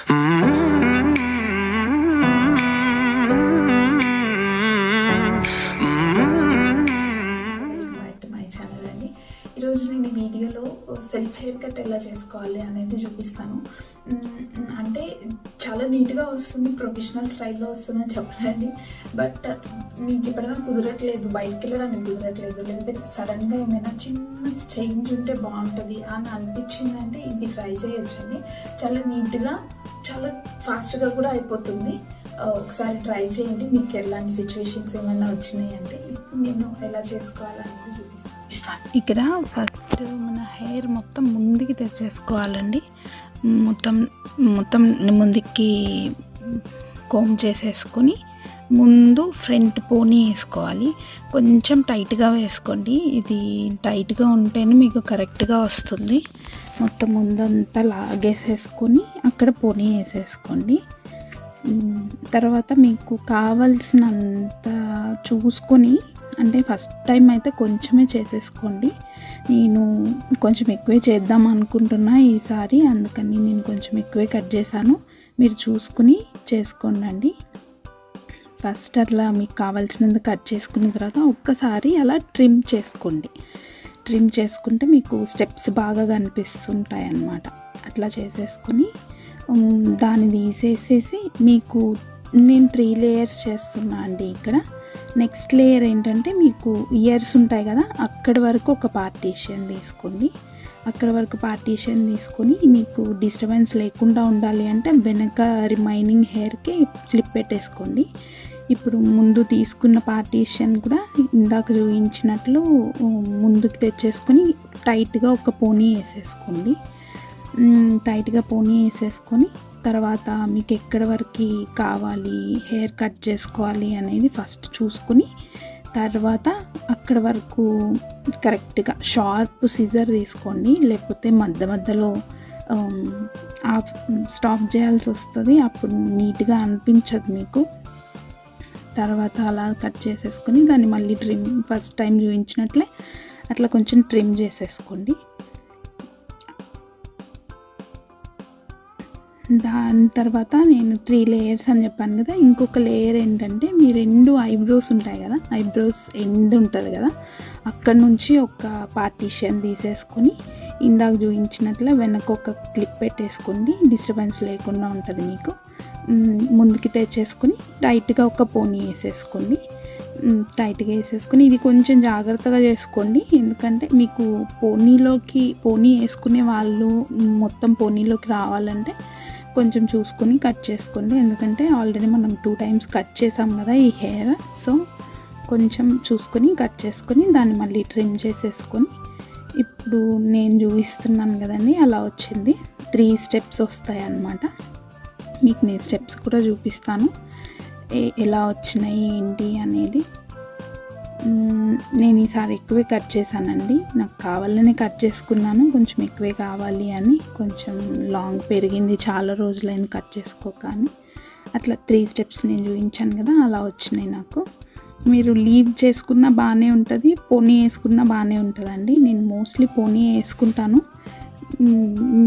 ఈరోజు నేను ఈ వీడియోలో సెల్ఫ్ హెయిర్ కట్ ఎలా చేసుకోవాలి అనేది చూపిస్తాను. అంటే చాలా నీట్గా వస్తుంది, ప్రొఫెషనల్ స్టైల్లో వస్తుందని చెప్పలేండి. బట్ మీకు ఎప్పుడైనా కుదరట్లేదు, బయటకు వెళ్ళడానికి కుదరట్లేదు, లేకపోతే సడన్గా ఏమైనా చిన్న చేంజ్ ఉంటే బాగుంటుంది అని అనిపించిందంటే ఇది ట్రై చేయొచ్చండి. చాలా నీట్గా, చాలా ఫాస్ట్గా కూడా అయిపోతుంది. ఒకసారి ట్రై చేయండి. మీకు ఎలాంటి సిచ్యువేషన్స్ ఏమైనా వచ్చినాయి అంటే ఇప్పుడు నేను ఎలా చేసుకోవాలనేది చూపిస్తాను. ఇక్కడ ఫస్ట్ మన హెయిర్ మొత్తం ముందుకి తెచ్చేసుకోవాలండి. మొత్తం ముందుకి కోమ్ చేసేసుకొని ముందు ఫ్రంట్ పోనీ వేసుకోవాలి. కొంచెం టైట్గా వేసుకోండి, ఇది టైట్గా ఉంటేనే మీకు కరెక్ట్గా వస్తుంది. మొత్తం ముందంతా లాగేసేసుకొని అక్కడ పోనీ వేసేసుకోండి. తర్వాత మీకు కావాల్సినంత చూసుకొని, అంటే ఫస్ట్ టైం అయితే కొంచెమే చేసేసుకోండి. నేను కొంచెం ఎక్కువే చేద్దాం అనుకుంటున్నా ఈసారి, అందుకని నేను కొంచెం ఎక్కువే కట్ చేశాను. మీరు చూసుకుని చేసుకోండి. ఫస్ట్ అట్లా మీకు కావాల్సినంత కట్ చేసుకున్న తర్వాత ఒక్కసారి అలా ట్రిమ్ చేసుకోండి. ట్రిమ్ చేసుకుంటే మీకు స్టెప్స్ బాగా కనిపిస్తుంటాయి అన్నమాట. అట్లా చేసేసుకుని దాన్ని తీసేసేసి, మీకు నేను 3 లేయర్స్ చేస్తున్నా అండి. ఇక్కడ నెక్స్ట్ లేయర్ ఏంటంటే, మీకు ఇయర్స్ ఉంటాయి కదా, అక్కడి వరకు ఒక పార్టీషన్ తీసుకోండి. అక్కడ వరకు పార్టీషన్ తీసుకొని మీకు డిస్టర్బెన్స్ లేకుండా ఉండాలి అంటే వెనక రిమైనింగ్ హెయిర్కి క్లిప్ పెట్టేసుకోండి. ఇప్పుడు ముందు తీసుకున్న పార్టీషన్ కూడా ఇందాక చూపించినట్లు ముందుకు తెచ్చేసుకొని టైట్గా ఒక పోనీ వేసేసుకోండి. టైట్గా పోనీ వేసేసుకొని తర్వాత మీకు ఎక్కడి వరకు కావాలి హెయిర్ కట్ చేసుకోవాలి అనేది ఫస్ట్ చూసుకుని, తర్వాత అక్కడ వరకు కరెక్ట్గా షార్ప్ సిజర్ తీసుకోండి. లేకపోతే మధ్యలో స్టాప్ చేయాల్సి వస్తుంది, అప్పుడు నీట్గా అనిపించదు మీకు. తర్వాత అలా కట్ చేసేసుకొని దాన్ని మళ్ళీ ట్రిమ్, ఫస్ట్ టైం చూపించినట్లే అట్లా కొంచెం ట్రిమ్ చేసేసుకోండి. దాని తర్వాత నేను 3 లేయర్స్ అని చెప్పాను కదా, ఇంకొక లేయర్ ఏంటంటే, మీ 2 ఐబ్రోస్ ఉంటాయి కదా, ఐబ్రోస్ ఎండ్ ఉంటుంది కదా, అక్కడ నుంచి ఒక పార్టీషన్ తీసేసుకొని ఇందాక చూపించినట్లే వెనక ఒక క్లిప్ పెట్టేసుకోండి. డిస్టర్బెన్స్ లేకుండా ఉంటుంది మీకు. ముందుకి తెచ్చేసుకొని టైట్గా ఒక పోనీ వేసేసుకోండి. టైట్గా వేసేసుకొని ఇది కొంచెం జాగ్రత్తగా చేసుకోండి, ఎందుకంటే మీకు పోనీ వేసుకునే వాళ్ళు మొత్తం పోనీలోకి రావాలంటే కొంచెం చూసుకొని కట్ చేసుకోండి. ఎందుకంటే ఆల్రెడీ మనం 2 times కట్ చేసాం కదా ఈ హెయిర్, సో కొంచెం చూసుకొని కట్ చేసుకొని దాన్ని మళ్ళీ ట్రిమ్ చేసేసుకొని, ఇప్పుడు నేను చూపిస్తున్నాను కదండి అలా వచ్చింది. 3 steps వస్తాయి అన్నమాట. మీకు నేను స్టెప్స్ కూడా చూపిస్తాను ఎలా వచ్చినాయి ఏంటి అనేది. నేను ఈసారి ఎక్కువే కట్ చేశానండి, నాకు కావాలనే కట్ చేసుకున్నాను. కొంచెం ఎక్కువే కావాలి అని, కొంచెం లాంగ్ పెరిగింది, చాలా రోజులైంది కట్ చేసుకోక అని. అట్లా 3 steps నేను చూపించాను కదా, అలా వచ్చినాయి నాకు. మీరు లీవ్ చేసుకున్నా బాగానే ఉంటుంది, పోనీ వేసుకున్నా బాగానే ఉంటుందండి. నేను మోస్ట్లీ పోనీ వేసుకుంటాను,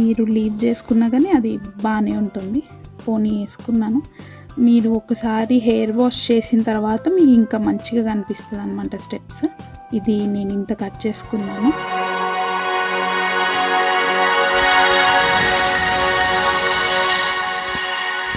మీరు లీవ్ చేసుకున్నా కానీ అది బాగానే ఉంటుంది. పోనీ వేసుకున్నాను. మీరు ఒకసారి హెయిర్ వాష్ చేసిన తర్వాత మీకు ఇంకా మంచిగా కనిపిస్తుంది అన్నమాట స్టెప్స్. ఇది నేను ఇంత కట్ చేసుకున్నాను.